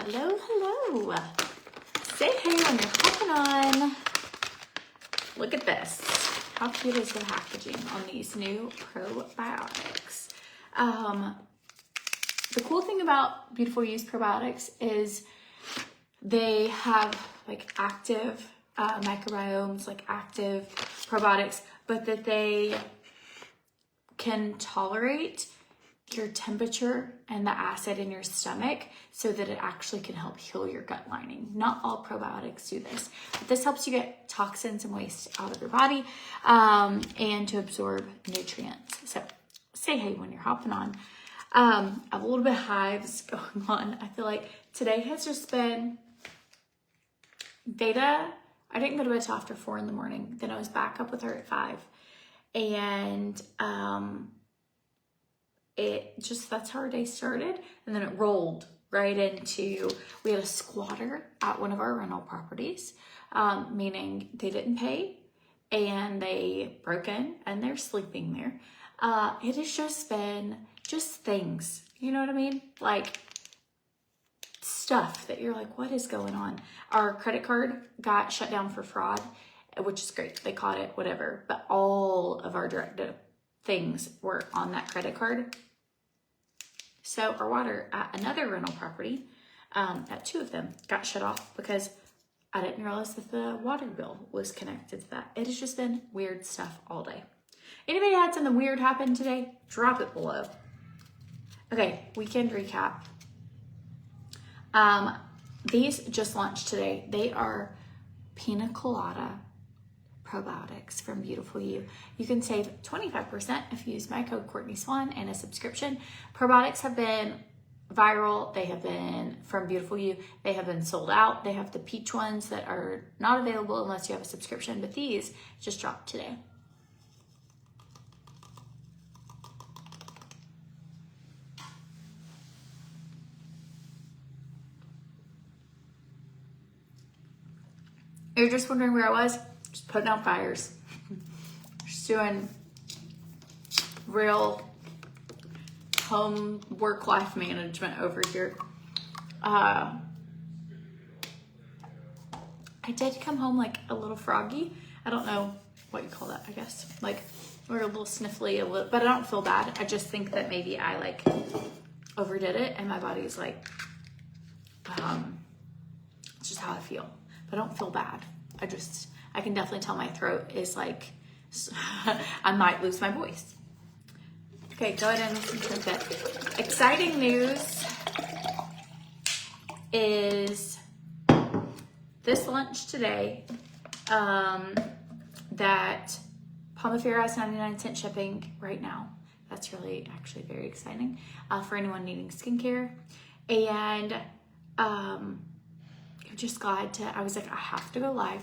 Hello, hello. Say hey when you're hopping on. Look at this. How cute is the packaging on these new probiotics? The cool thing about Beautiful You's probiotics is they have like active microbiomes, like active probiotics, but that they can tolerate your temperature and the acid in your stomach so that it actually can help heal your gut lining. Not all probiotics do this, but this helps you get toxins and waste out of your body and to absorb nutrients. So say hey when you're hopping on. I have a little bit of hives going on. I feel like today has just been beta. I didn't go to bed till after 4 in the morning. Then I was back up with her at 5. And that's how our day started. And then it rolled right into, we had a squatter at one of our rental properties, meaning they didn't pay and they broke in and they're sleeping there. It has just been just things, you know what I mean? Like stuff that you're like, what is going on? Our credit card got shut down for fraud, which is great. They caught it, whatever. But all of our direct things were on that credit card. So our water at another rental property, at 2 of them, got shut off because I didn't realize that the water bill was connected to that. It has just been weird stuff all day. Anybody had something weird happen today? Drop it below. Okay, weekend recap. These just launched today. They are Piña Colada Probiotics from Beautiful You. You can save 25% if you use my code Courtney Swan and a subscription. Probiotics have been viral. They have been from Beautiful You. They have been sold out. They have the peach ones that are not available unless you have a subscription, but these just dropped today. You're just wondering where I was? Just putting out fires. Just doing real home work-life management over here. I did come home like a little froggy. I don't know what you call that, I guess. Like, we're a little sniffly, but I don't feel bad. I just think that maybe I like overdid it and my body's like, it's just how I feel. But I don't feel bad. I can definitely tell my throat is like, I might lose my voice. Okay, go ahead and listen to that. Exciting news is this lunch today that Palmafera has 99-cent shipping right now. That's really actually very exciting for anyone needing skincare. And I'm just glad I was like, I have to go live.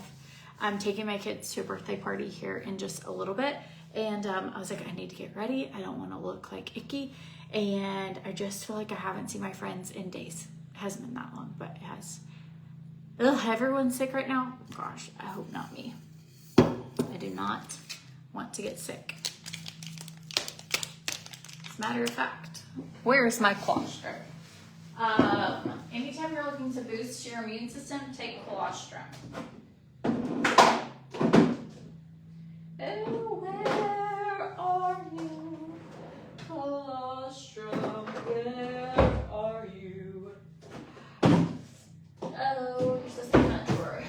I'm taking my kids to a birthday party here in just a little bit. And I was like, I need to get ready. I don't want to look like icky. And I just feel like I haven't seen my friends in days. It hasn't been that long, but it has. Ugh, everyone's sick right now. Gosh, I hope not me. I do not want to get sick. As a matter of fact, where is my colostrum? Anytime you're looking to boost your immune system, take colostrum. Oh, where are you? Colostrum, where are you? Oh, here's this nut drawer.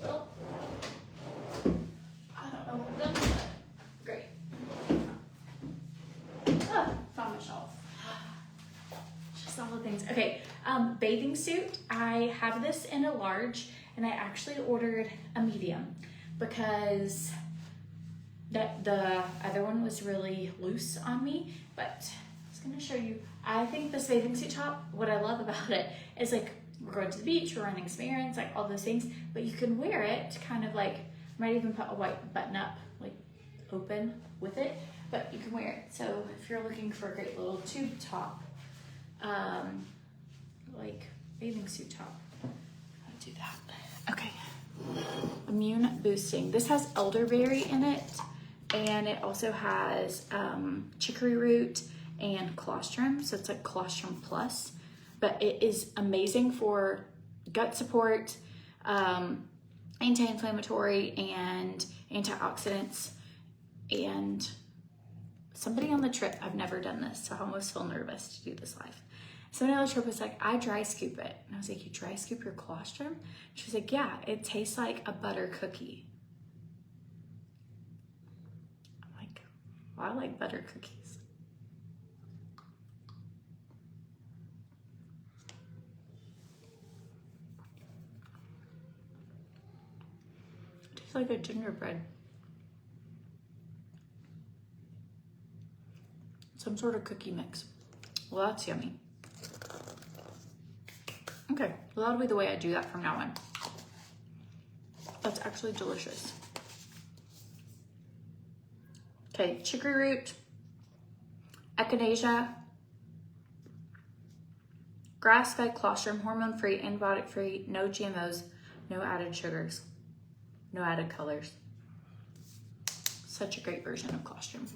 Well, I don't know what done with it. Great. Found my shelf. Just all the things. Okay, bathing suit. I have this in a large, and I actually ordered a medium because the other one was really loose on me. But I was gonna show you. I think this bathing suit top, what I love about it is like we're going to the beach, we're running some errands, like all those things, but you can wear it kind of like, might even put a white button up, like open with it, but you can wear it. So if you're looking for a great little tube top, like bathing suit top, I'll do that. Okay, immune boosting. This has elderberry in it, and it also has chicory root and colostrum. So it's like colostrum plus, but it is amazing for gut support, anti-inflammatory and antioxidants. And somebody on the trip, I've never done this, so I almost feel nervous to do this live. Somebody on the trip was like, I dry scoop it. And I was like, you dry scoop your colostrum? She was like, yeah, it tastes like a butter cookie. I'm like, well, I like butter cookies. It tastes like a gingerbread. Some sort of cookie mix. Well, that's yummy. Okay, well, that'll be the way I do that from now on. That's actually delicious. Okay, chicory root, echinacea, grass-fed colostrum, hormone-free, antibiotic-free, no GMOs, no added sugars, no added colors. Such a great version of colostrum.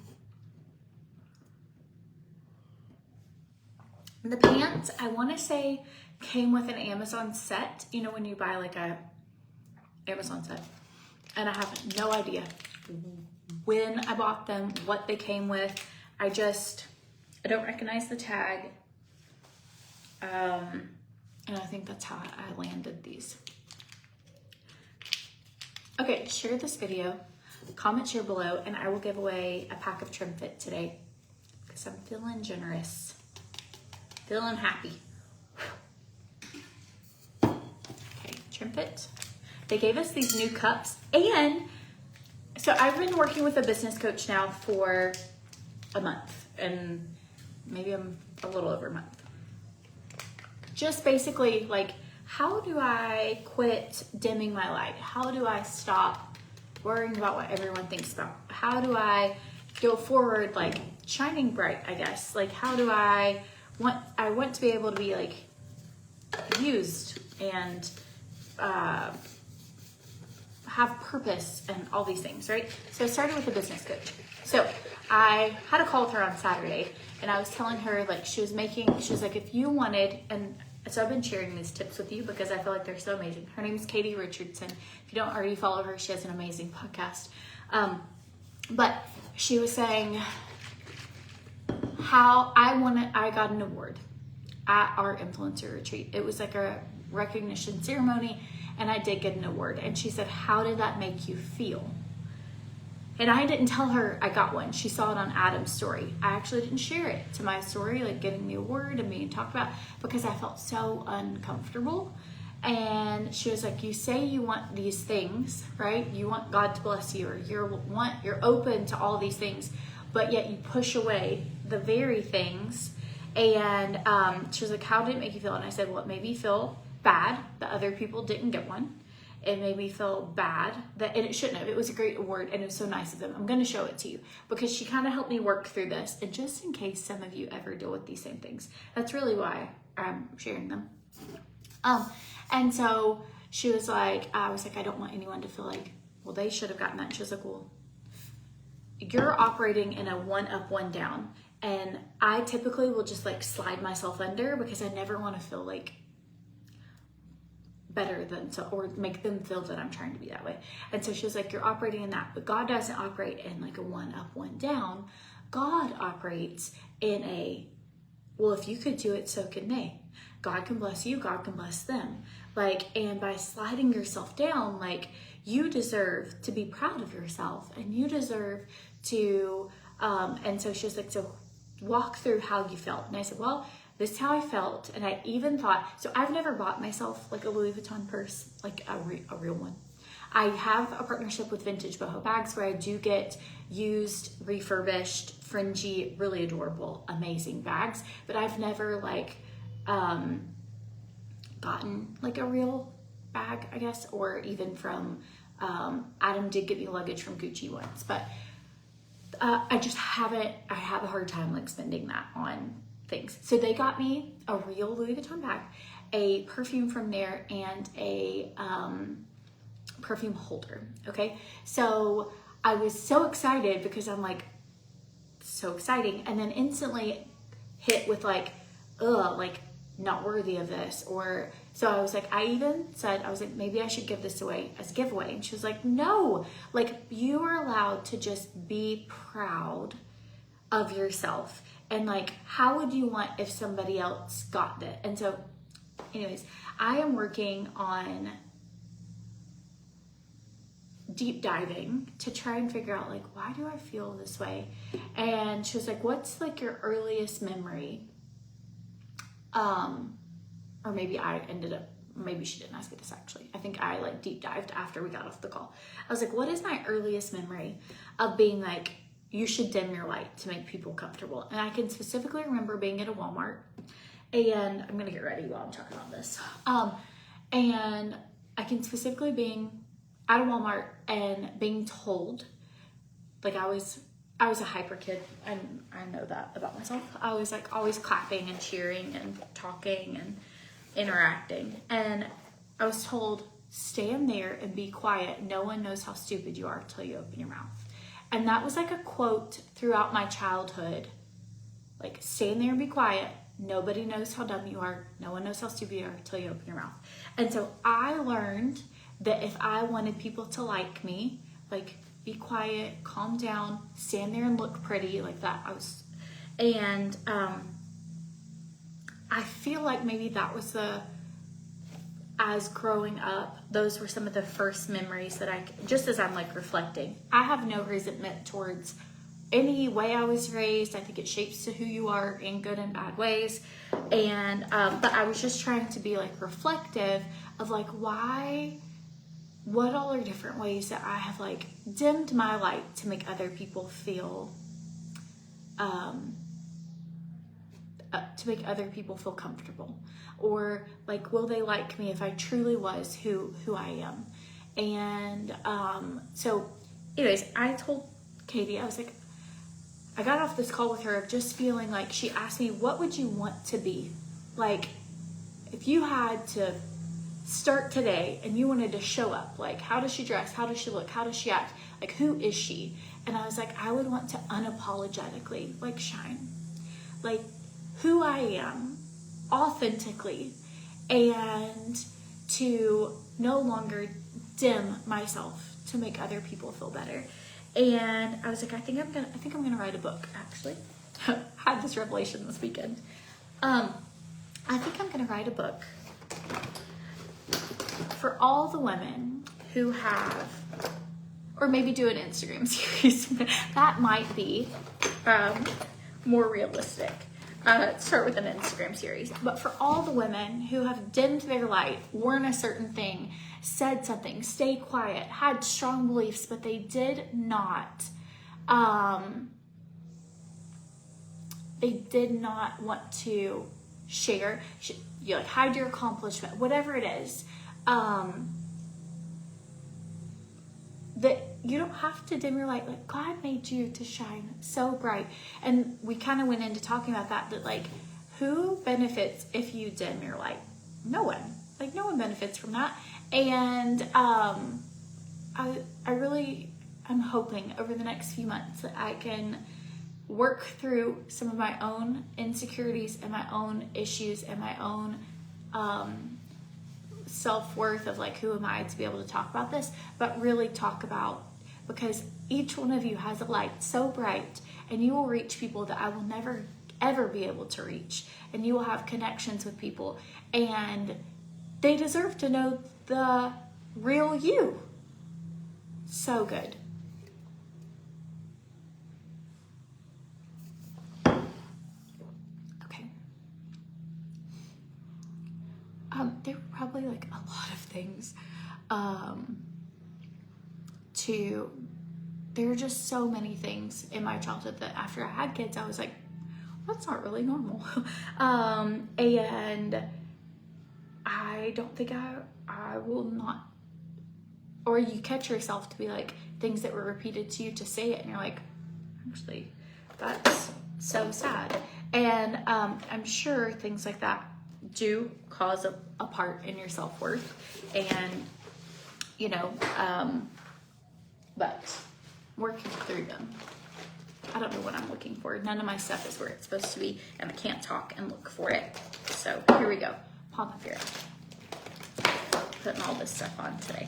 The pants, I want to say, came with an Amazon set. You know when you buy like a Amazon set. And I have no idea when I bought them, what they came with. I don't recognize the tag. And I think that's how I landed these. Okay, share this video, comment, share below, and I will give away a pack of Trim Fit today because I'm feeling generous. Feeling happy. Okay, Trim Fit. They gave us these new cups, and so I've been working with a business coach now for a month, and maybe I'm a little over a month. Just basically like, how do I quit dimming my light? How do I stop worrying about what everyone thinks about? How do I go forward like shining bright, I guess? Like, how do I want to be able to be like used and have purpose and all these things, right? So I started with a business coach. So I had a call with her on Saturday, and I was telling her, like, she was like, if you wanted, and so I've been sharing these tips with you because I feel like they're so amazing. Her name is Katie Richardson. If you don't already follow her, she has an amazing podcast. But she was saying how I got an award at our influencer retreat. It was like a recognition ceremony, and I did get an award. And she said, how did that make you feel? And I didn't tell her I got one. She saw it on Adam's story. I actually didn't share it to my story, like getting the award and being talked about, because I felt so uncomfortable. And she was like, you say you want these things, right? You want God to bless you, or you're open to all these things, but yet you push away the very things. And she was like, how did it make you feel? And I said, well, it made me feel bad that other people didn't get one. It made me feel bad and it shouldn't have. It was a great award, and it was so nice of them. I'm going to show it to you because she kind of helped me work through this. And just in case some of you ever deal with these same things, that's really why I'm sharing them. And so she was like, I was like, I don't want anyone to feel like, well, they should have gotten that. And she was like, well, you're operating in a one up, one down. And I typically will just like slide myself under because I never want to feel like better than so, or make them feel that I'm trying to be that way. And so she was like, you're operating in that, but God doesn't operate in like a one up, one down. God operates in a, well, if you could do it, so can they. God can bless you, God can bless them. Like, and by sliding yourself down, like, you deserve to be proud of yourself, and you deserve to, and so she was like, so walk through how you felt. And I said, well, this is how I felt. And I even thought, so I've never bought myself like a Louis Vuitton purse, like a real one. I have a partnership with Vintage Boho Bags where I do get used, refurbished, fringy, really adorable, amazing bags. But I've never like gotten like a real bag, I guess, or even from, Adam did get me luggage from Gucci once, but I just haven't, I have a hard time like spending that on things. So they got me a real Louis Vuitton bag, a perfume from there, and a perfume holder. Okay, so I was so excited because I'm like, so exciting. And then instantly hit with like, ugh, like not worthy of this. Or so I was like, I even said, I was like, maybe I should give this away as a giveaway. And she was like, no, like you are allowed to just be proud of yourself. And like, how would you want if somebody else got it? And so anyways, I am working on deep diving to try and figure out like, why do I feel this way? And she was like, what's like your earliest memory? Or maybe maybe she didn't ask me this actually. I think I like deep dived after we got off the call. I was like, what is my earliest memory of being like, you should dim your light to make people comfortable? And I can specifically remember being at a Walmart, and I'm gonna get ready while I'm talking about this. And I can specifically being at a Walmart and being told, like I was a hyper kid, and I know that about myself. I was like always clapping and cheering and talking and interacting. And I was told, stand there and be quiet. No one knows how stupid you are until you open your mouth. And that was like a quote throughout my childhood. Like, stand there and be quiet. Nobody knows how dumb you are. No one knows how stupid you are until you open your mouth. And so I learned that if I wanted people to like me, like, be quiet, calm down, stand there and look pretty, like that. And I feel like maybe that was as growing up, those were some of the first memories that just as I'm like reflecting, I have no resentment towards any way I was raised. I think it shapes to who you are in good and bad ways. And, but I was just trying to be like reflective of like, what all are different ways that I have like dimmed my light to make other people feel, comfortable, or like, will they like me if I truly was who I am? And so anyways, I told Katie, I was like, I got off this call with her of just feeling like, she asked me, what would you want to be? Like, if you had to start today and you wanted to show up, like, how does she dress? How does she look? How does she act? Like, who is she? And I was like, I would want to unapologetically like shine, like who I am authentically, and to no longer dim myself to make other people feel better. And I was like, I think I'm gonna write a book, actually. Had this revelation this weekend. I think I'm gonna write a book for all the women who have, or maybe do an Instagram series. That might be more realistic. Start with an Instagram series. But for all the women who have dimmed their light, worn a certain thing, said something, stayed quiet, had strong beliefs, but they did not want to share. You like hide your accomplishment, whatever it is. That you don't have to dim your light. Like, God made you to shine so bright. And we kind of went into talking about that like, who benefits if you dim your light? No one. Like, no one benefits from that. And I really am hoping over the next few months that I can work through some of my own insecurities and my own issues and my own self-worth of like, who am I to be able to talk about this, but really talk about, because each one of you has a light so bright, and you will reach people that I will never ever be able to reach, and you will have connections with people, and they deserve to know the real you. So good. There were probably like a lot of things there are just so many things in my childhood that after I had kids, I was like, that's not really normal. And I don't think I will not, or you catch yourself to be like things that were repeated to you to say it, and you're like, actually, that's so sad. And I'm sure things like that do cause a part in your self-worth, and but working through them. I don't know what I'm looking for. None of my stuff is where it's supposed to be, and I can't talk and look for it. So here we go. Pomifera. Putting all this stuff on today.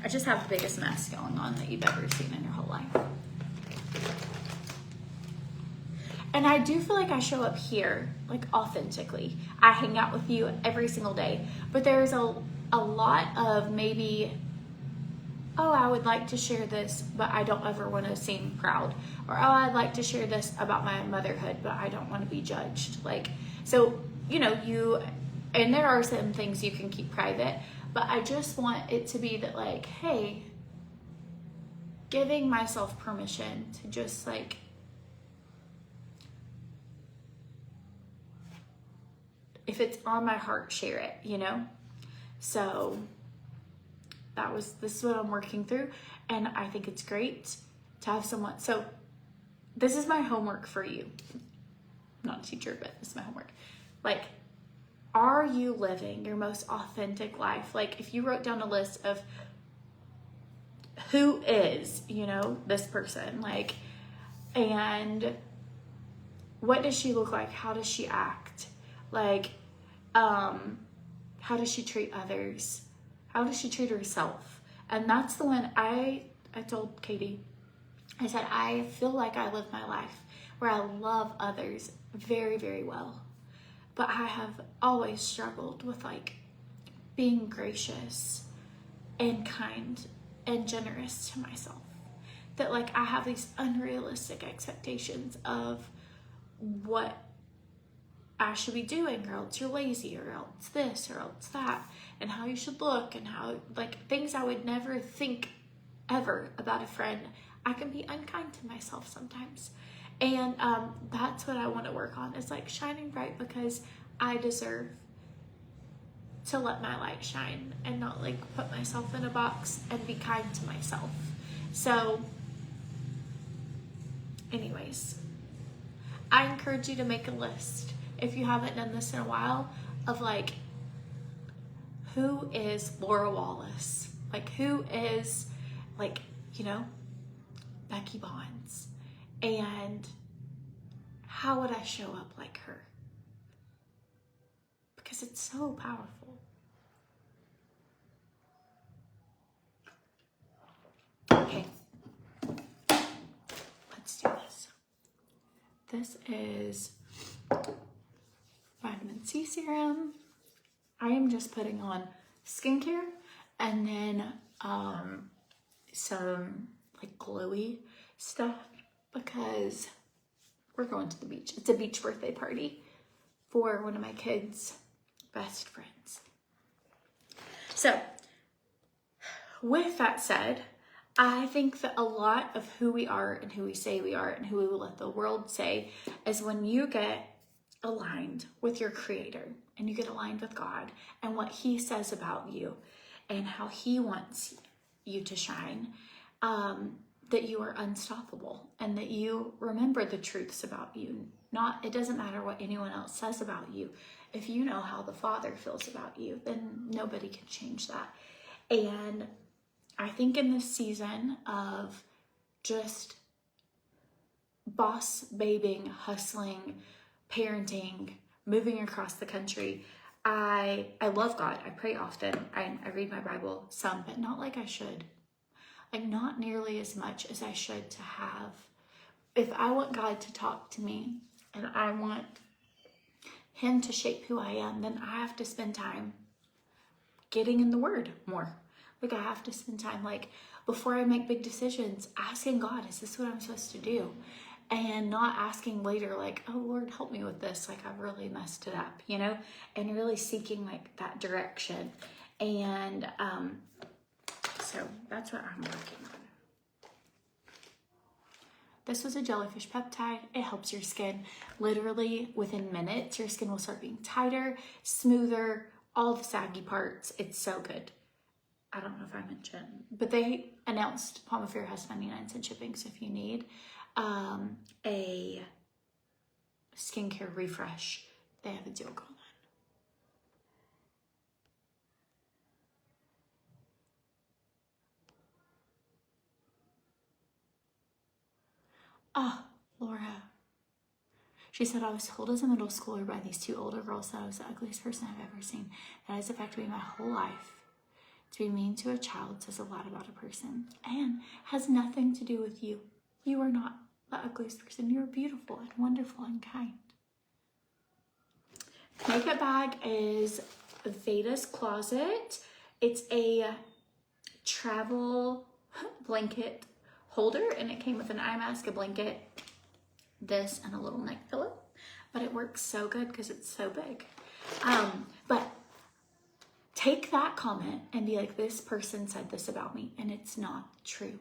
I just have the biggest mess going on that you've ever seen in your whole life. And I do feel like I show up here, like, authentically. I hang out with you every single day. But there's a lot of maybe, oh, I would like to share this, but I don't ever want to seem proud. Or, oh, I'd like to share this about my motherhood, but I don't want to be judged. Like, so, you know, and there are some things you can keep private, but I just want it to be that, like, hey, giving myself permission to just, like, if it's on my heart, share it, you know? So this is what I'm working through, and I think it's great to have someone. So this is my homework for you. I'm not a teacher, but this is my homework. Like, are you living your most authentic life? Like, if you wrote down a list of who is, you know, this person, like, and what does she look like? How does she act? Like, how does she treat others? How does she treat herself? And that's the one I told Katie, I said, I feel like I live my life where I love others very, very well. But I have always struggled with, like, being gracious and kind and generous to myself. That, like, I have these unrealistic expectations of what I should be doing, or else you're lazy, or else this, or else that, and how you should look, and how, like, things I would never think ever about a friend. I can be unkind to myself sometimes. And that's what I want to work on, is, like, shining bright, because I deserve to let my light shine and not, like, put myself in a box, and be kind to myself. So anyways, I encourage you to make a list, if you haven't done this in a while, of, like, who is Laura Wallace? Like, who is, like, you know, Becky Bonds? And how would I show up like her? Because it's so powerful. Okay, let's do this. This is vitamin C serum. I am just putting on skincare, and then some, like, glowy stuff, because we're going to the beach. It's a beach birthday party for one of my kids' best friends. So with that said, I think that a lot of who we are and who we say we are and who we will let the world say is when you get aligned with your Creator, and you get aligned with God and what He says about you and how He wants you to shine, that you are unstoppable, and that you remember the truths about you. It doesn't matter what anyone else says about you. If you know how the Father feels about you, then nobody can change that. And I think in this season of just boss babing, hustling, parenting, moving across the country, I love God. I pray often. I read my Bible some, but not like I should. Like, not nearly as much as I should to have. If I want God to talk to me and I want Him to shape who I am, then I have to spend time getting in the Word more. Like, I have to spend time, like, before I make big decisions, asking God, is this what I'm supposed to do? And not asking later, like, oh, Lord, help me with this. Like, I've really messed it up, you know? And really seeking, like, that direction. And so that's what I'm working on. This was a jellyfish peptide. It helps your skin. Literally within minutes, your skin will start being tighter, smoother, all the saggy parts. It's so good. I don't know if I mentioned, but they announced Pomifera has 99-cent shipping. So if you need a skincare refresh, they have a deal going on. Oh, Laura. She said, I was told as a middle schooler by these two older girls that I was the ugliest person I've ever seen. That has affected me my whole life. To be mean to a child says a lot about a person and has nothing to do with you. You are not the ugliest person. You're beautiful and wonderful and kind. Makeup bag is Veda's Closet. It's a travel blanket holder, and it came with an eye mask, a blanket, this, and a little neck pillow. But it works so good because it's so big. But take that comment and be like, this person said this about me, and it's not true.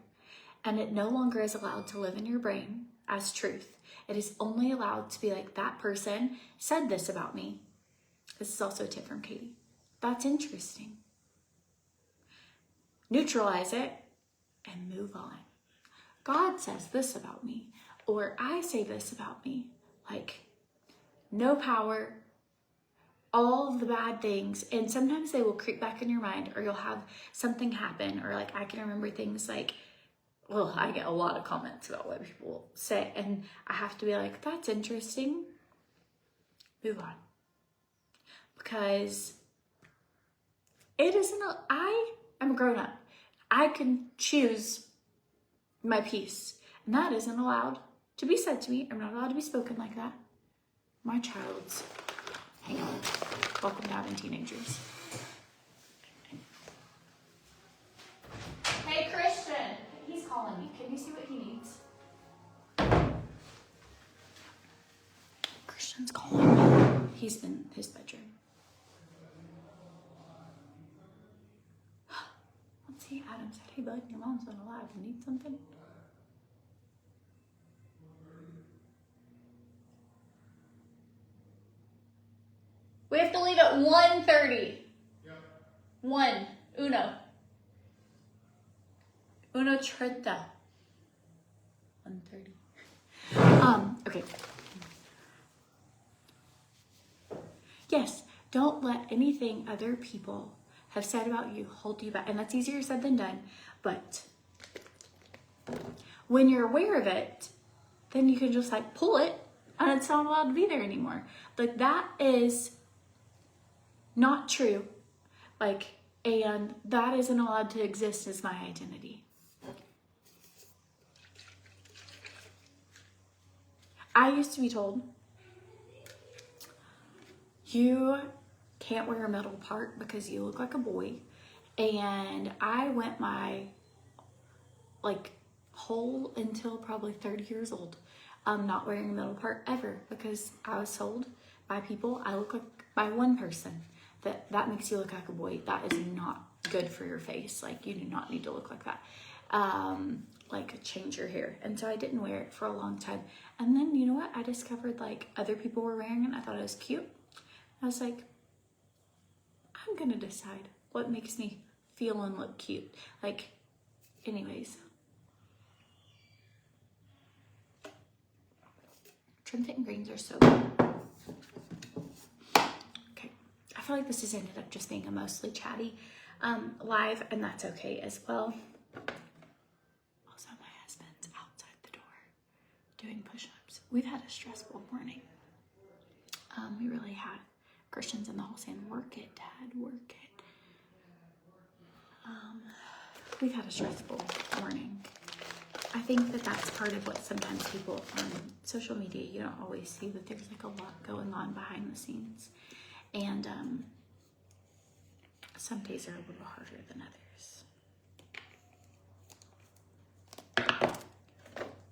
And it no longer is allowed to live in your brain as truth. It is only allowed to be like, that person said this about me. This is also a tip from Katie. That's interesting. Neutralize it and move on. God says this about me, or I say this about me. Like, no power, all of the bad things, and sometimes they will creep back in your mind, or you'll have something happen, or like I can remember things like, well, I get a lot of comments about what people say, and I have to be like, that's interesting, move on. Because it isn't, I am a grown up. I can choose my peace, and that isn't allowed to be said to me. I'm not allowed to be spoken like that. My child's, hang on, welcome to having teenagers. Hey, Christian, he's calling me. Can you see what he needs? Christian's calling me. He's in his bedroom. Let's see, Adam said, hey bud, your mom's not alive. You need something? We have to leave at 1:30. Yep. Uno 30. 1:30. Okay. Yes, don't let anything other people have said about you hold you back. And that's easier said than done. But when you're aware of it, then you can just like pull it and it's not allowed to be there anymore. Like, that is not true. Like, and that isn't allowed to exist as my identity. I used to be told, you can't wear a middle part because you look like a boy. And I went my whole until probably 30 years old, not wearing a middle part ever, because I was told by people I look like, by one person, that makes you look like a boy. That is not good for your face. Like, you do not need to look like that. Like, change your hair. And so I didn't wear it for a long time. And then, you know what? I discovered like other people were wearing it and I thought it was cute. I was like, I'm gonna decide what makes me feel and look cute. Like, anyways. Trim and greens are so good. Okay, I feel like this has ended up just being a mostly chatty live, and that's okay as well. Also, my husband's outside the door doing push-ups. We've had a stressful morning. We really had. Christian's in the hall saying, work it, Dad, work it. We've had a stressful morning. I think that that's part of what sometimes people on social media, you don't always see, that there's like a lot going on behind the scenes. And some days are a little harder than others.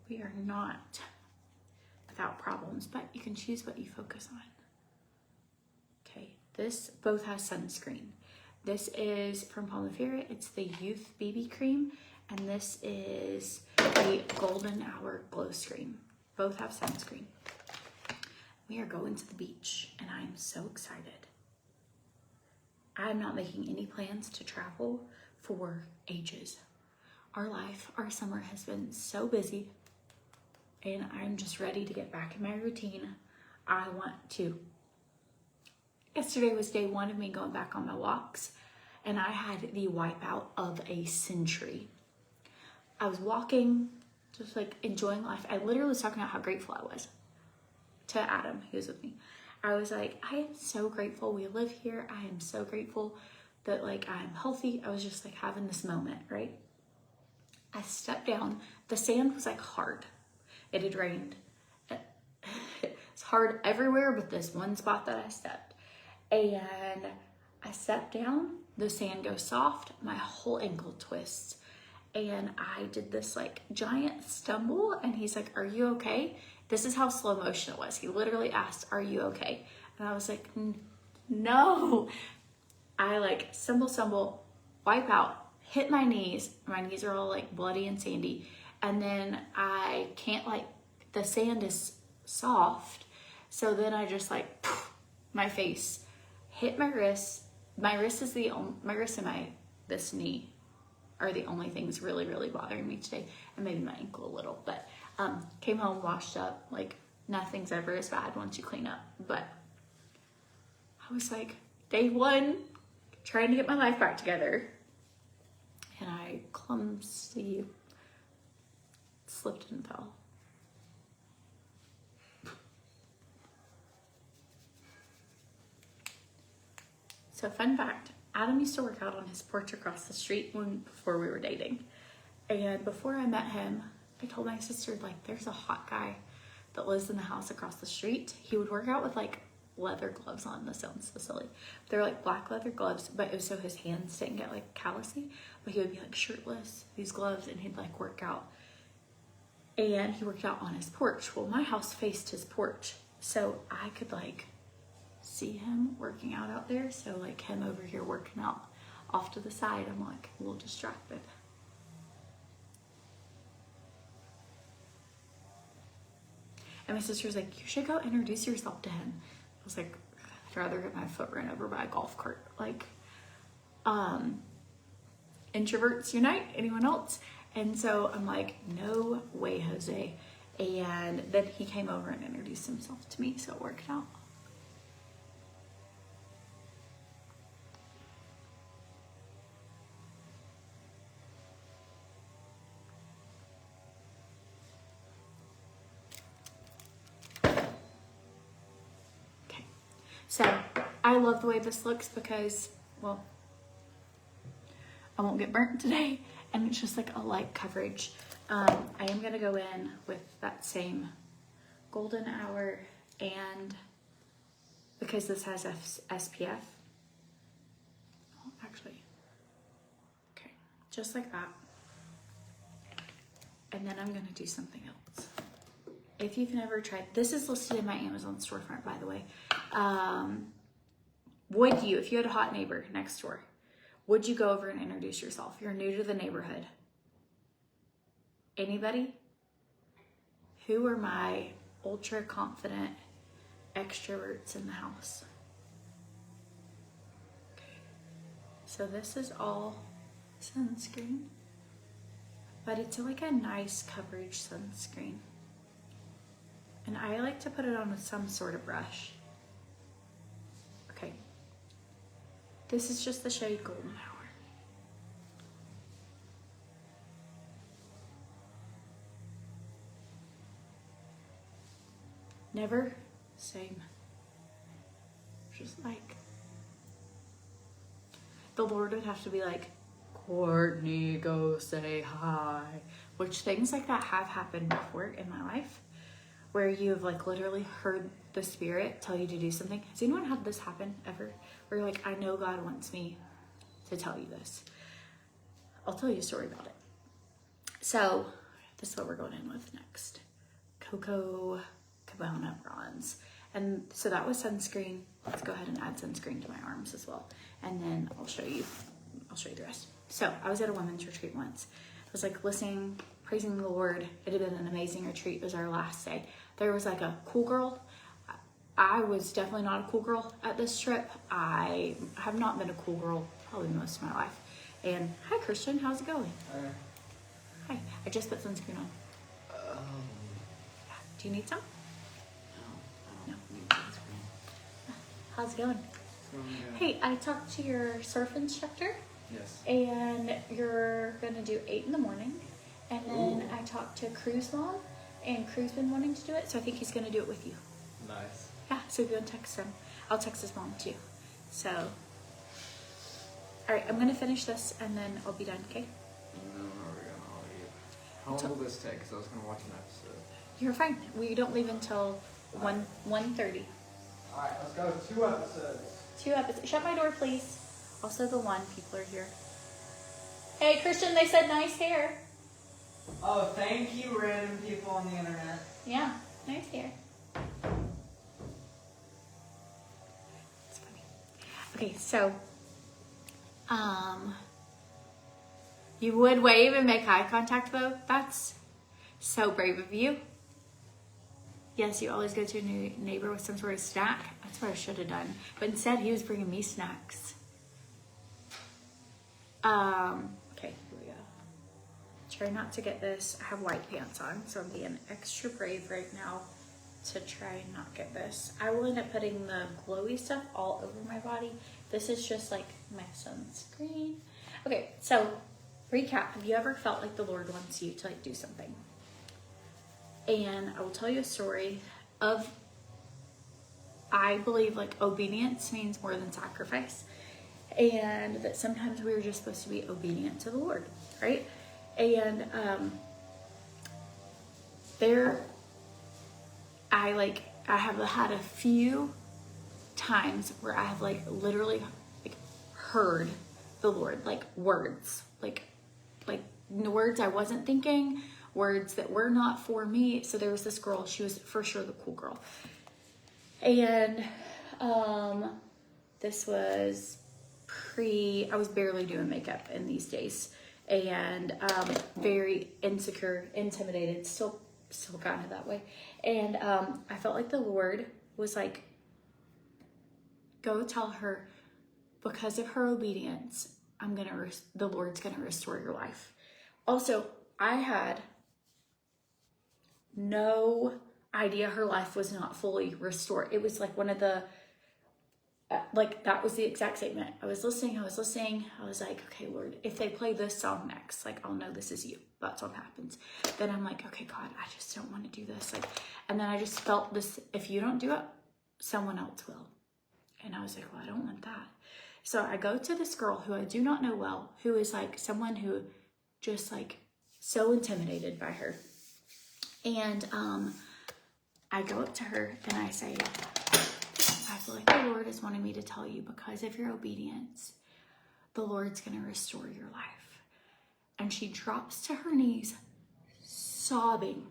We are not without problems, but you can choose what you focus on. Okay, this both has sunscreen. This is from Palmifera. It's the Youth BB Cream, and this is a Golden Hour Glow Screen. Both have sunscreen. We are going to the beach, and I'm so excited. I'm not making any plans to travel for ages. Our summer has been so busy, and I'm just ready to get back in my routine. I want to. Yesterday was day one of me going back on my walks, and I had the wipeout of a century. I was walking just like enjoying life. I literally was talking about how grateful I was to Adam, who was with me. I was like, I am so grateful we live here. I am so grateful that like I'm healthy. I was just like having this moment, right? I stepped down. The sand was like hard. It had rained. It's hard everywhere but this one spot that I stepped. And I stepped down, the sand goes soft, my whole ankle twists. And I did this like giant stumble, and he's like, are you okay? This is how slow motion it was. He literally asked, are you okay? And I was like, no. I like stumble, wipe out, hit my knees. My knees are all like bloody and sandy. And then I can't like, the sand is soft. So then I just like, my face hit my wrist. My wrist is my wrist and this knee are the only things really, really bothering me today. And maybe my ankle a little, but came home, washed up, like nothing's ever as bad once you clean up. But I was like, day one, trying to get my life back together. And I clumsily slipped and fell. So fun fact, Adam used to work out on his porch across the street before we were dating. And before I met him, I told my sister, like, there's a hot guy that lives in the house across the street. He would work out with like leather gloves on. This sounds so silly. They're like black leather gloves, but it was so his hands didn't get like callousy. But he would be like shirtless, these gloves, and he'd like work out. And he worked out on his porch. Well, my house faced his porch, so I could like see him working out there. So like him over here working out off to the side, I'm like a little distracted. And my sister was like, you should go introduce yourself to him. I was like, I'd rather get my foot run over by a golf cart. Like, introverts unite, anyone else? And so I'm like, no way, Jose. And then he came over and introduced himself to me, so it worked out. So I love the way this looks because, well, I won't get burnt today, and it's just like a light coverage. I am gonna go in with that same golden hour, and because this has SPF, well, actually, okay, just like that. And then I'm gonna do something else. If you've never tried, this is listed in my Amazon storefront, by the way. Would you, if you had a hot neighbor next door, would you go over and introduce yourself? You're new to the neighborhood. Anybody? Who are my ultra confident extroverts in the house? Okay. So this is all sunscreen, but it's like a nice coverage sunscreen. And I like to put it on with some sort of brush. Okay. This is just the shade Golden Hour. Never same. Just like, the Lord would have to be like, Courtney, go say hi. Which things like that have happened before in my life, where you've like literally heard the Spirit tell you to do something. Has anyone had this happen ever? Where you're like, I know God wants me to tell you this. I'll tell you a story about it. So this is what we're going in with next. Coco Cabana bronze. And so that was sunscreen. Let's go ahead and add sunscreen to my arms as well. And then I'll show you the rest. So I was at a women's retreat once. I was like listening, praising the Lord. It had been an amazing retreat. It was our last day. There was like a cool girl. I was definitely not a cool girl at this trip. I have not been a cool girl probably most of my life. And hi, Christian, how's it going? Hi, I just put sunscreen on. Do you need some? No, I don't need sunscreen. How's it going? Hey, I talked to your surf instructor. Yes. And you're gonna do 8 in the morning, And then I talked to Crew's mom, and Crew's been wanting to do it, so I think he's going to do it with you. Nice. Yeah, so if you want to text him, I'll text his mom too. So, all right, I'm going to finish this, and then I'll be done, okay? No, we're gonna all leave. How long will this take? Because I was gonna watch an episode. You're fine. We don't leave until 1:30. All right, let's go. 2 episodes. 2 episodes. Shut my door, please. Also, the one people are here. Hey, Christian, they said nice hair. Oh, thank you, random people on the internet. Yeah, nice hair. It's funny. Okay, so, you would wave and make eye contact, though. That's so brave of you. Yes, you always go to a new neighbor with some sort of snack. That's what I should have done. But instead, he was bringing me snacks. Okay, here we go. Try not to get this. I have white pants on, so I'm being extra brave right now to try and not get this. I will end up putting the glowy stuff all over my body. This is just like my sunscreen. Okay, so recap. Have you ever felt like the Lord wants you to like do something? And I will tell you a story of, I believe like obedience means more than sacrifice. And that sometimes we're just supposed to be obedient to the Lord, right? And I have had a few times where I have like literally like heard the Lord, like words, like words I wasn't thinking, words that were not for me. So there was this girl, she was for sure the cool girl. And this was I was barely doing makeup in these days, and very insecure, intimidated, still kind of that way. And I felt like the Lord was like, go tell her, because of her obedience, the Lord's gonna restore your life. Also, I had no idea her life was not fully restored. It was like one of the, that was the exact statement. I was listening. I was like, okay, Lord, if they play this song next, like, I'll know this is you. That's what happens. Then I'm like, okay, God, I just don't want to do this. And then I just felt this, if you don't do it, someone else will. And I was like, well, I don't want that. So I go to this girl who I do not know well, who is like someone who just like so intimidated by her. And I go up to her and I say, I feel like the Lord is wanting me to tell you, because of your obedience, the Lord's going to restore your life. And she drops to her knees, sobbing.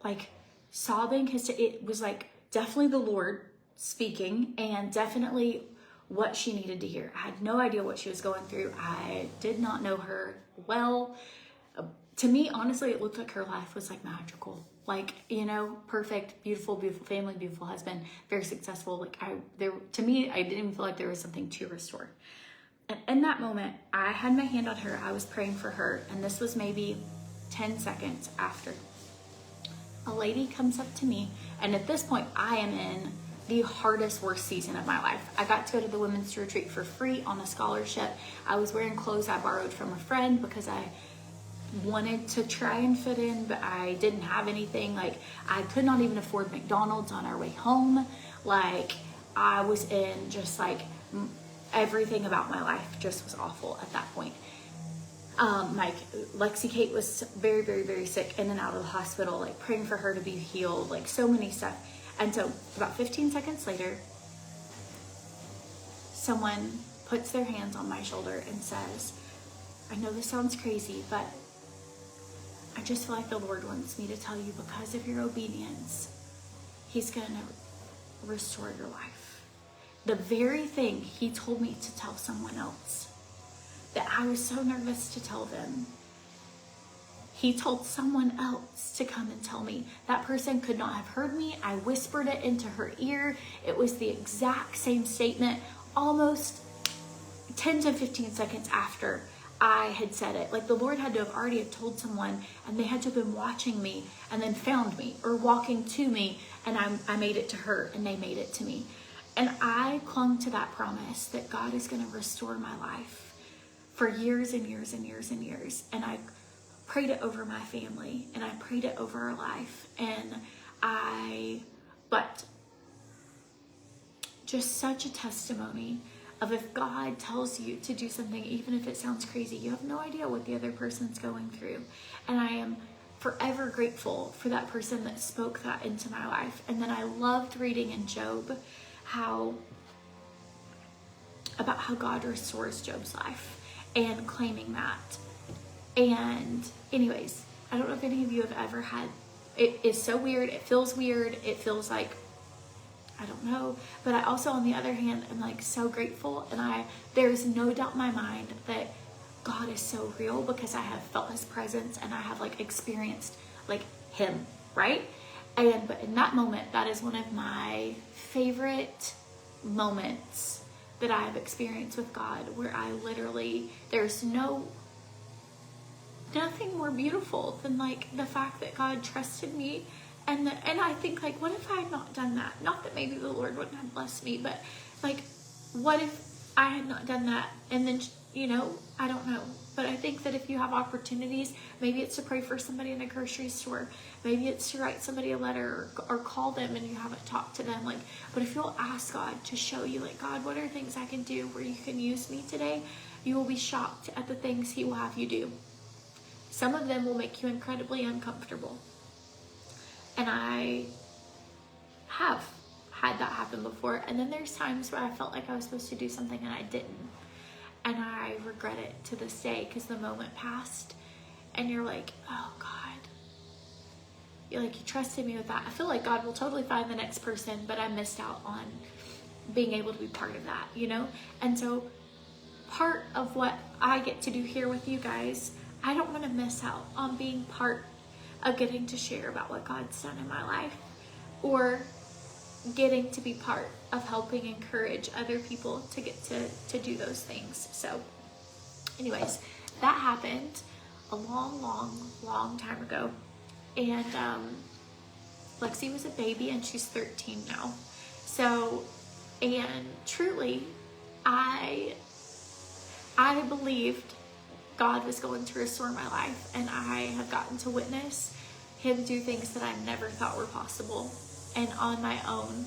It was like definitely the Lord speaking, and definitely what she needed to hear. I had no idea what she was going through. I did not know her well. To me, honestly, it looked like her life was like magical. Like, perfect, beautiful, beautiful family, beautiful husband, very successful. To me, I didn't even feel like there was something to restore. And in that moment, I had my hand on her. I was praying for her. And this was maybe 10 seconds after. A lady comes up to me. And at this point, I am in the hardest, worst season of my life. I got to go to the women's retreat for free on a scholarship. I was wearing clothes I borrowed from a friend because I wanted to try and fit in, but I didn't have anything. Like, I could not even afford McDonald's on our way home. Like, I was in just like everything about my life just was awful at that point. Lexi Kate was very, very, very sick, in and out of the hospital, like praying for her to be healed, like so many stuff. And so about 15 seconds later, someone puts their hands on my shoulder and says, I know this sounds crazy, but I just feel like the Lord wants me to tell you, because of your obedience, He's going to restore your life. The very thing He told me to tell someone else, that I was so nervous to tell them, He told someone else to come and tell me. That person could not have heard me. I whispered it into her ear. It was the exact same statement, almost 10 to 15 seconds after I had said it. Like, the Lord had to have already have told someone, and they had to have been watching me and then found me or walking to me, and I made it to her and they made it to me. And I clung to that promise that God is going to restore my life for years and years and years and years. And I prayed it over my family, and I prayed it over our life, but just such a testimony of if God tells you to do something, even if it sounds crazy, you have no idea what the other person's going through. And I am forever grateful for that person that spoke that into my life. And then I loved reading in Job about how God restores Job's life and claiming that. And anyways, I don't know if any of you have ever had, it is so weird. It feels weird. It feels like, I don't know. But I also, on the other hand, am like so grateful. And there's no doubt in my mind that God is so real, because I have felt his presence and I have like experienced like him, right? But in that moment, that is one of my favorite moments that I have experienced with God, where I literally, there's nothing more beautiful than like the fact that God trusted me. And I think, like, what if I had not done that? Not that maybe the Lord wouldn't have blessed me, but like, what if I had not done that? And then, I don't know. But I think that if you have opportunities, maybe it's to pray for somebody in a grocery store. Maybe it's to write somebody a letter or call them and you haven't talked to them. Like, but if you'll ask God to show you, like, God, what are things I can do where you can use me today? You will be shocked at the things he will have you do. Some of them will make you incredibly uncomfortable. And I have had that happen before. And then there's times where I felt like I was supposed to do something and I didn't. And I regret it to this day, because the moment passed and you're like, oh God, you trusted me with that. I feel like God will totally find the next person, but I missed out on being able to be part of that, And so part of what I get to do here with you guys, I don't want to miss out on being part of getting to share about what God's done in my life, or getting to be part of helping encourage other people to get to do those things. So anyways, that happened a long time ago. And Lexi was a baby and she's 13 now. So, and truly, I believed God was going to restore my life, and I have gotten to witness him do things that I never thought were possible, and on my own,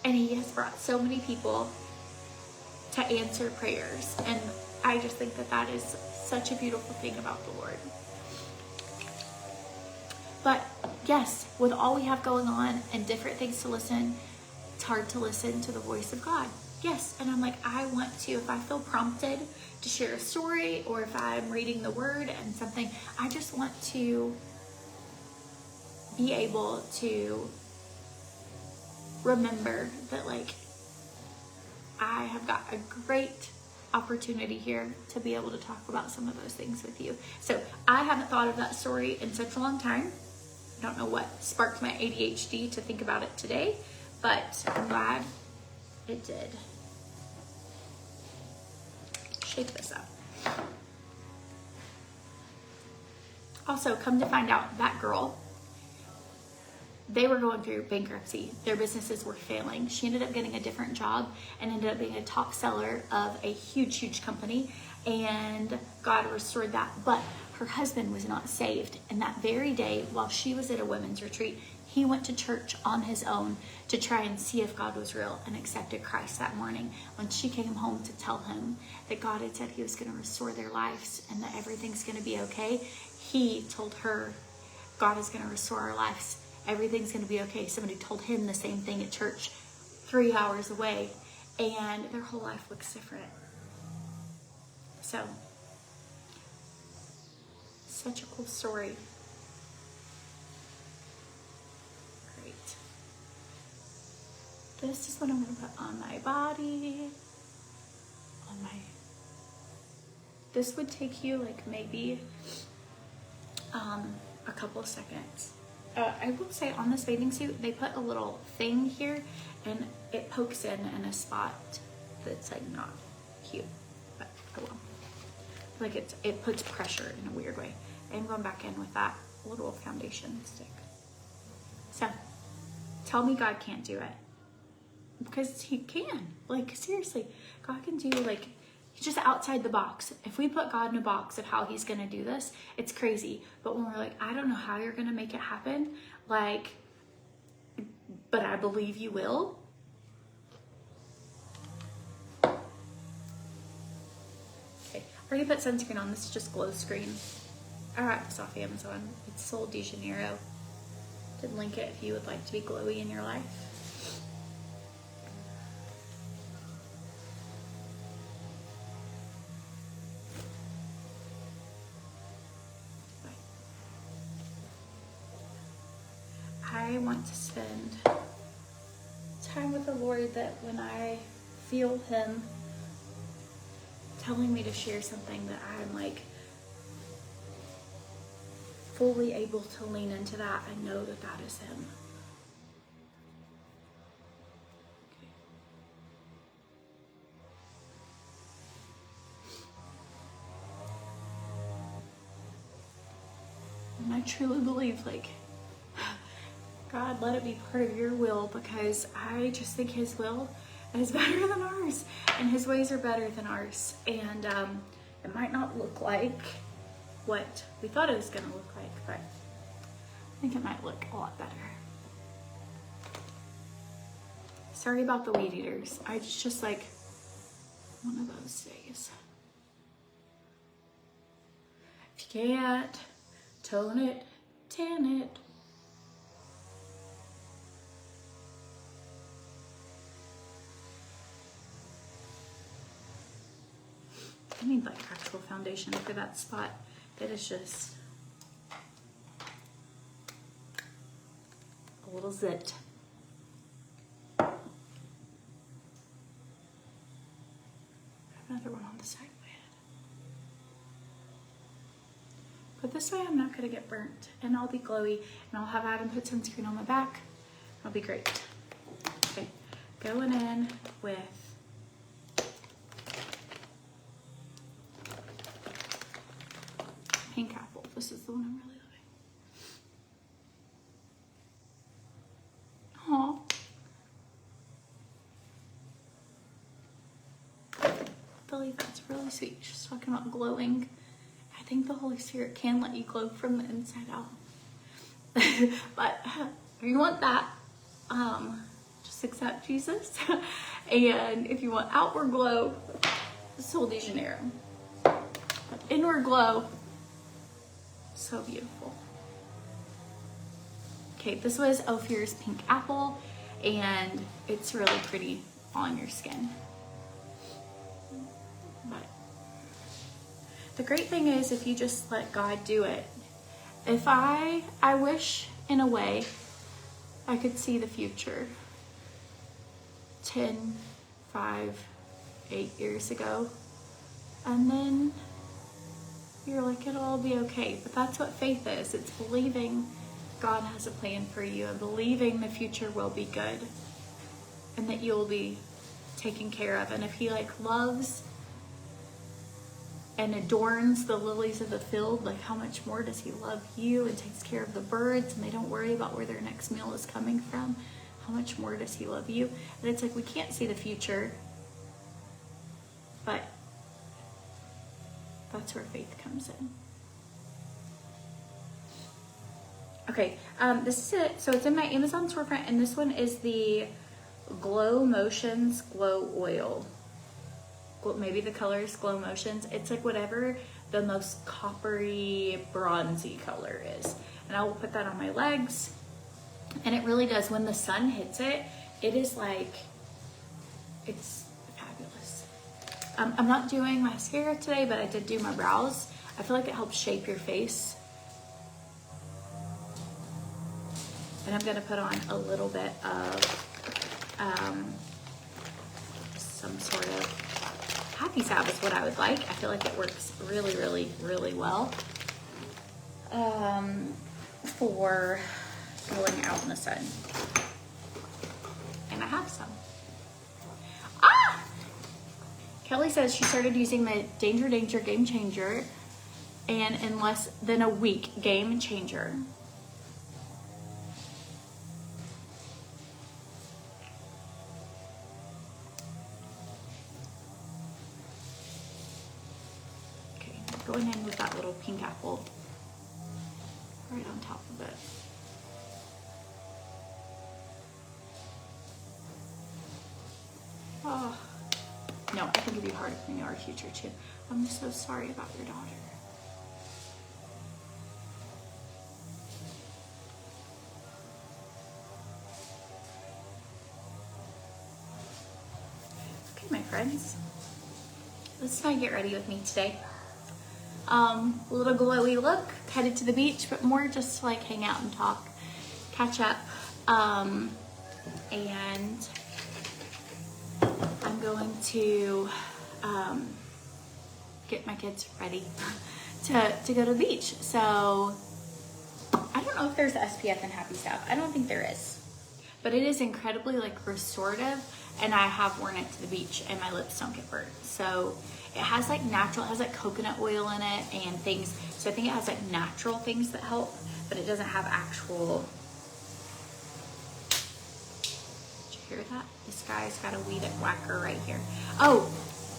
and he has brought so many people to answer prayers, and I just think that is such a beautiful thing about the Lord. But yes, with all we have going on and different things to listen, it's hard to listen to the voice of God. Yes, and I'm like, I want to, if I feel prompted to share a story, or if I'm reading the word and something, I just want to be able to remember that, like, I have got a great opportunity here to be able to talk about some of those things with you. So I haven't thought of that story in such a long time. I don't know what sparked my ADHD to think about it today, but I'm glad it did. Shake this up. Also, come to find out, that girl, they were going through bankruptcy. Their businesses were failing. She ended up getting a different job and ended up being a top seller of a huge company, and God restored that. But her husband was not saved. And that very day, while she was at a women's retreat, he went to church on his own to try and see if God was real, and accepted Christ that morning. When she came home to tell him that God had said he was going to restore their lives and that everything's going to be okay, he told her, God is going to restore our lives. Everything's going to be okay. Somebody told him the same thing at church 3 hours away, and their whole life looks different. So, such a cool story. Great. This is what I'm going to put on my body. This would take you like maybe a couple of seconds. I will say, on this bathing suit, they put a little thing here, and it pokes in a spot that's like not cute, but oh well. Like it puts pressure in a weird way. I'm going back in with that little foundation stick. So, tell me God can't do it. Because he can. Like, seriously, God can do like He's just outside the box. If we put God in a box of how he's going to do this, it's crazy. But when we're like, I don't know how you're going to make it happen, like, but I believe you will. Okay, I already put sunscreen on. This is just glow screen. I got this off Amazon. It's Sol de Janeiro. Did link it if you would like to be glowy in your life. I want to spend time with the Lord, that when I feel him telling me to share something, that I'm like fully able to lean into that. I know that that is him. Okay. And I truly believe, like, God, let it be part of your will, because I just think his will is better than ours, and his ways are better than ours. And it might not look like what we thought it was going to look like, but I think it might look a lot better. Sorry about the weed eaters. It's just like one of those days. If you can't tone it, tan it. I need like actual foundation for that spot. It is just a little zit. Another one on the side of my head. But this way I'm not gonna get burnt, and I'll be glowy, and I'll have Adam put sunscreen on my back. It'll be great. Okay, going in with pink apple. This is the one I'm really loving. Aw. I believe that's really sweet. She's talking about glowing. I think the Holy Spirit can let you glow from the inside out. But if you want that, just accept Jesus. And if you want outward glow, Sol de Janeiro. But inward glow, so beautiful. Okay, this was Ophir's Pink Apple, and it's really pretty on your skin. But the great thing is, if you just let God do it. If I wish in a way I could see the future 10, 5, 8 years ago, and then you're like, it'll all be okay. But that's what faith is. It's believing God has a plan for you, and believing the future will be good, and that you'll be taken care of. And if he like loves and adorns the lilies of the field, like how much more does he love you and takes care of the birds, and they don't worry about where their next meal is coming from? How much more does he love you? And it's like, we can't see the future, but that's where faith comes in. Okay, this is it. So it's in my Amazon storefront, and this one is the Glow Motions Glow Oil. Maybe the color is Glow Motions. It's like whatever the most coppery, bronzy color is. And I will put that on my legs. And it really does, when the sun hits it, it is like, it's fabulous. I'm not doing mascara today, but I did do my brows. I feel like it helps shape your face. And I'm gonna put on a little bit of some sort of happy salve is what I would like. I feel like it works really, really, really well for going out in the sun. And I have some. Ah! Kelly says she started using the Danger Danger Game Changer, and in less than a week, Game Changer. going in with that little pink apple right on top of it. Oh, no, I think it'd be hard in our future too. I'm so sorry about your daughter. Okay, my friends, let's not get ready with me today. A little glowy look, headed to the beach, but more just to like hang out and talk, catch up, and I'm going to get my kids ready to go to the beach. So I don't know if there's SPF in Happy Stuff. I don't think there is, but it is incredibly like restorative, and I have worn it to the beach and my lips don't get burnt. So it has like natural, it has like coconut oil in it and things. So I think it has like natural things that help, but it doesn't have actual. Did you hear that? This guy's got a weed whacker right here. Oh,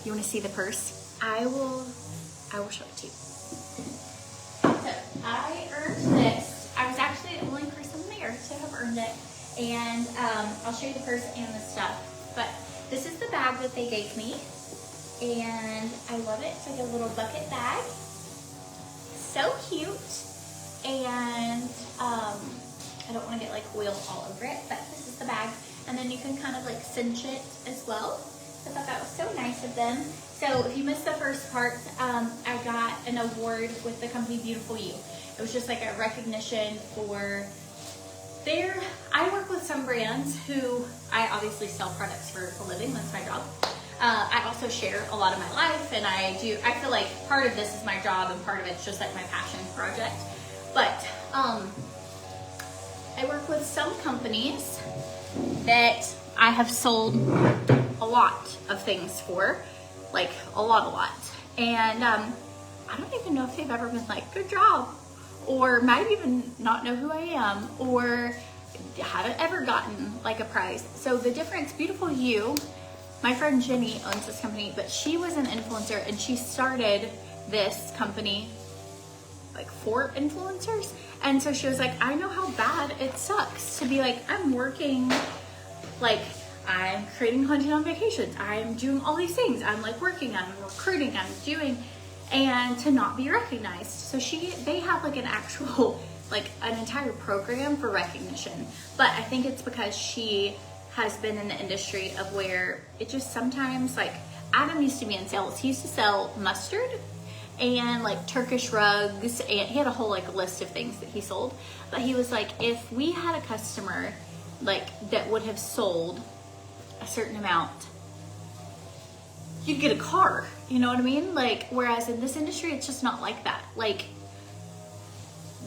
you want to see the purse? I will show it to you. So I earned this. I was actually the only person there to have earned it. And I'll show you the purse and the stuff. But this is the bag that they gave me. And I love it. It's like a little bucket bag. So cute. And I don't want to get like oil all over it, but this is the bag. And then you can kind of like cinch it as well. I thought that was so nice of them. So if you missed the first part, I got an award with the company Beautiful You. It was just like a recognition for I work with some brands who I obviously sell products for a living. That's my job. I also share a lot of my life, and I feel like part of this is my job and part of it's just like my passion project. But I work with some companies that I have sold a lot of things for, like a lot. And I don't even know if they've ever been like, good job, or might even not know who I am, or haven't ever gotten like a prize. So the difference, Beautiful You, my friend Jenny owns this company, but she was an influencer and she started this company like for influencers. And so she was like, I know how bad it sucks to be like, I'm working, like I'm creating content on vacations, I'm doing all these things, I'm like working, I'm recruiting, I'm doing, and to not be recognized. So they have like an actual, like an entire program for recognition. But I think it's because she has been in the industry of where it just sometimes, like Adam used to be in sales. He used to sell mustard and like Turkish rugs, and he had a whole like list of things that he sold. But he was like, if we had a customer like that would have sold a certain amount, you'd get a car, you know what I mean? Like, whereas in this industry, it's just not like that. Like,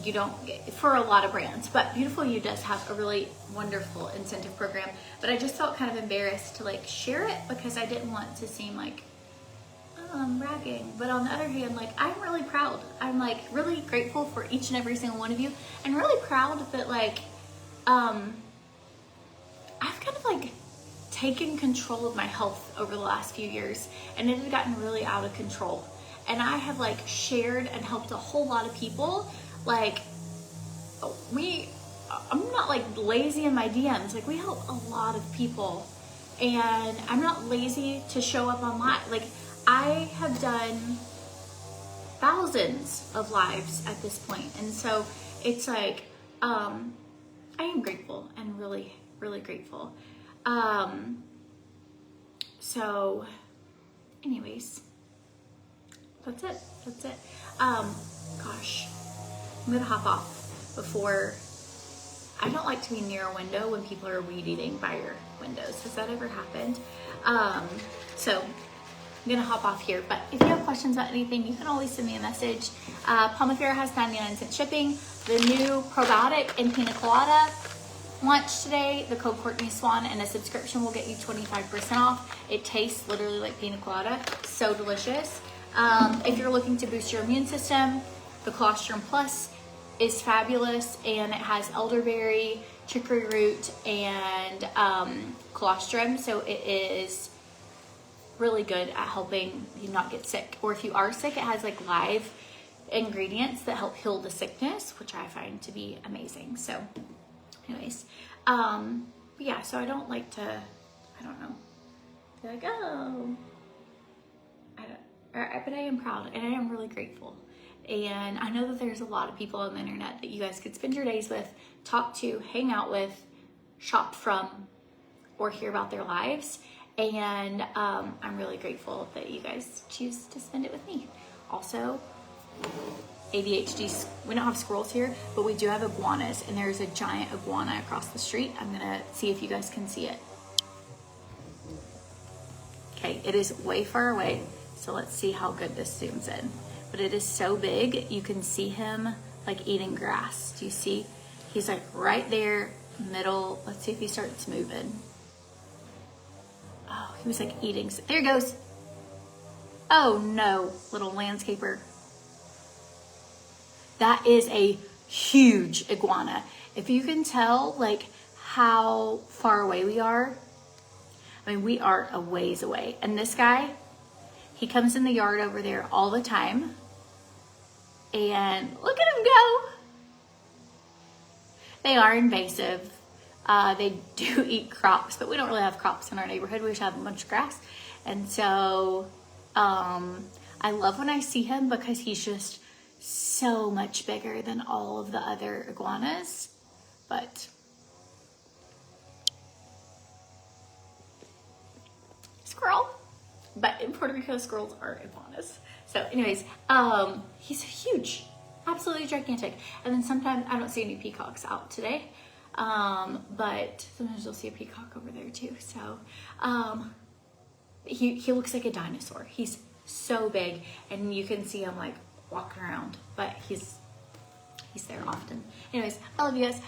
you don't get, for a lot of brands, but Beautiful You does have a really wonderful incentive program. But I just felt kind of embarrassed to like share it because I didn't want to seem like, oh, I'm bragging. But on the other hand, like, I'm really proud. I'm like really grateful for each and every single one of you, and really proud that like, I've kind of like taken control of my health over the last few years, and it had gotten really out of control. And I have like shared and helped a whole lot of people. Like I'm not like lazy in my DMs. Like we help a lot of people, and I'm not lazy to show up on live. Like I have done thousands of lives at this point, and so it's like I am grateful and really, really grateful. So anyways, that's it. Gosh, I'm gonna hop off before, I don't like to be near a window when people are weed eating by your windows. Has that ever happened? So I'm gonna hop off here, but if you have questions about anything, you can always send me a message. Palmifera has 99-cent shipping. The new probiotic in Piña Colada launched today. The code Courtney Swan, and a subscription will get you 25% off. It tastes literally like Piña Colada, so delicious. If you're looking to boost your immune system, the Colostrum Plus is fabulous, and it has elderberry, chicory root, and colostrum, so it is really good at helping you not get sick. Or if you are sick, it has like live ingredients that help heal the sickness, which I find to be amazing. So anyways, but yeah, so I don't like to, I don't know, be like, oh, but I am proud and I am really grateful. And I know that there's a lot of people on the internet that you guys could spend your days with, talk to, hang out with, shop from, or hear about their lives. And I'm really grateful that you guys choose to spend it with me. Also, ADHD, we don't have squirrels here, but we do have iguanas, and there's a giant iguana across the street. I'm gonna see if you guys can see it. Okay, it is way far away, so let's see how good this zooms in. But it is so big, you can see him like eating grass. Do you see? He's like right there, middle. Let's see if he starts moving. Oh, he was like eating. There he goes. Oh no, little landscaper. That is a huge iguana. If you can tell like how far away we are, I mean, we are a ways away. And this guy, he comes in the yard over there all the time. And look at him go. They are invasive. They do eat crops, but we don't really have crops in our neighborhood. We just have a bunch of grass. And so I love when I see him because he's just so much bigger than all of the other iguanas. But squirrel. But in Puerto Rico, squirrels are iguanas. So anyways, he's huge, absolutely gigantic. And then sometimes, I don't see any peacocks out today, but sometimes you'll see a peacock over there too. So he looks like a dinosaur. He's so big, and you can see him like walking around, but he's there often. Anyways, I love you guys.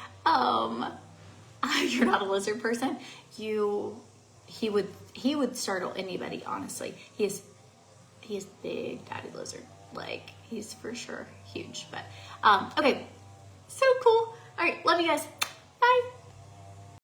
You're not a lizard person. He would startle anybody, honestly. He is big daddy lizard. Like, he's for sure huge. But okay, so cool. All right, love you guys. Bye.